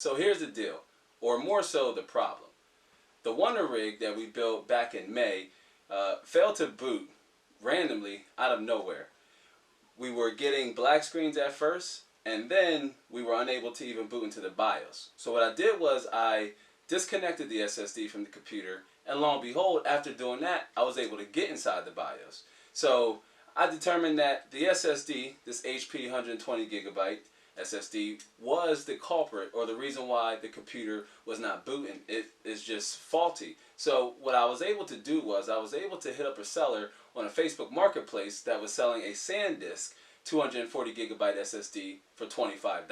So here's the deal, or more so the problem. The Wonder rig that we built back in May failed to boot randomly out of nowhere. We were getting black screens at first, and then we were unable to even boot into the BIOS. So what I did was I disconnected the SSD from the computer, and lo and behold, after doing that, I was able to get inside the BIOS. So I determined that the SSD, this HP 120 gigabyte SSD, was the culprit, or the reason why the computer was not booting. It is just faulty. So what I was able to do was I was able to hit up a seller on a Facebook marketplace that was selling a SANDISK 240 gigabyte SSD for $25.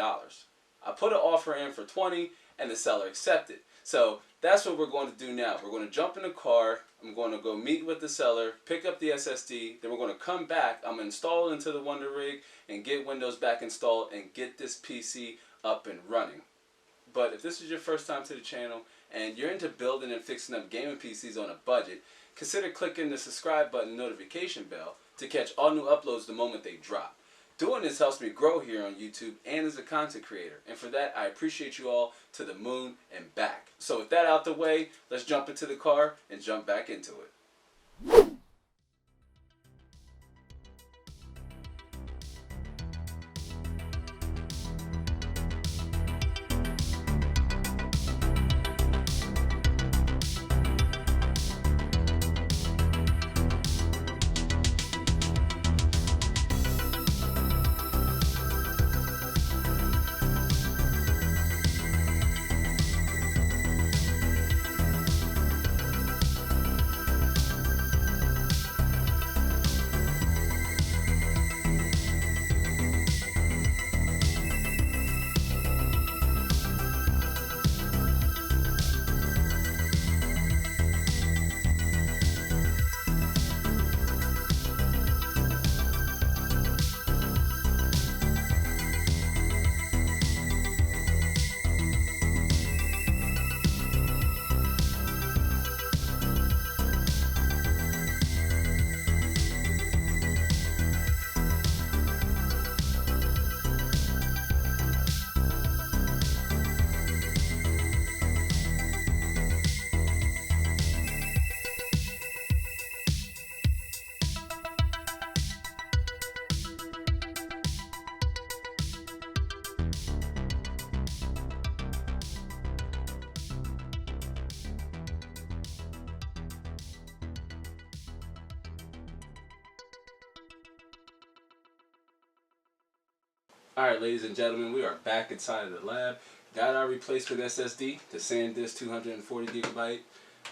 I put an offer in for $20 and the seller accepted. So that's what we're going to do now. We're going to jump in the car. I'm going to go meet with the seller, pick up the SSD, then we're going to come back. I'm going to install it into the Wonder rig and get Windows back installed and get this PC up and running. But if this is your first time to the channel and you're into building and fixing up gaming PCs on a budget, consider clicking the subscribe button and notification bell to catch all new uploads the moment they drop. Doing this helps me grow here on YouTube and as a content creator. And for that, I appreciate you all to the moon and back. So with that out the way, let's jump into the car and jump back into it. Alright, ladies and gentlemen, we are back inside of the lab. Got our replacement SSD, the SanDisk 240 gigabyte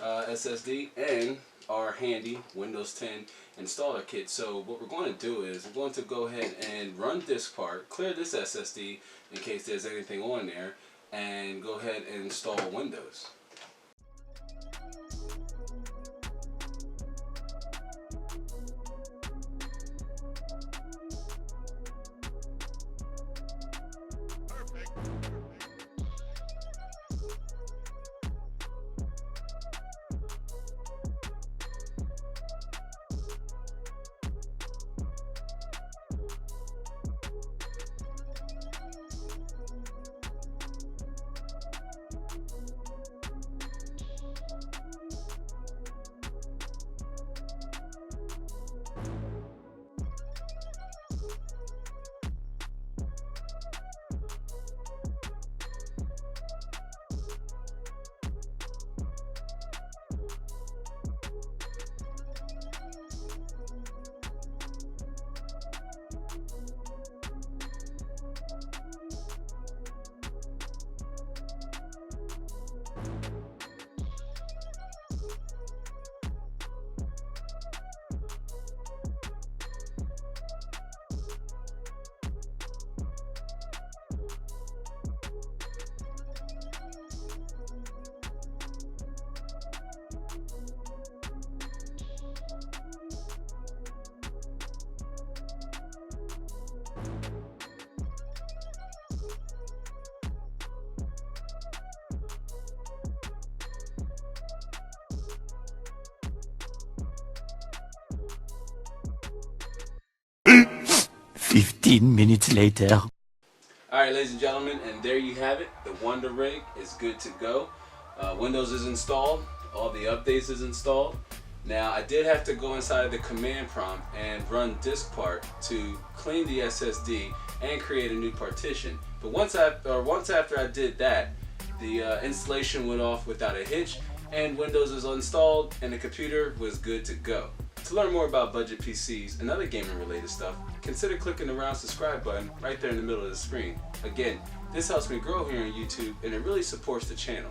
SSD, and our handy Windows 10 installer kit. So what we're going to do is we're going to go ahead and run this part, clear this SSD in case there's anything on there, and go ahead and install Windows. "15 minutes later." Alright, ladies and gentlemen, and there you have it. The Wonder Rig is good to go. Windows is installed. All the updates is installed. Now, I did have to go inside of the command prompt and run diskpart to clean the SSD and create a new partition. But once after I did that, the installation went off without a hitch, and Windows was installed, and the computer was good to go. To learn more about budget PCs and other gaming related stuff, consider clicking the round subscribe button right there in the middle of the screen. Again, this helps me grow here on YouTube, and it really supports the channel.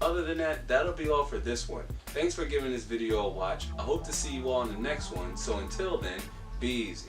Other than that, that'll be all for this one. Thanks for giving this video a watch. I hope to see you all in the next one, so until then, be easy.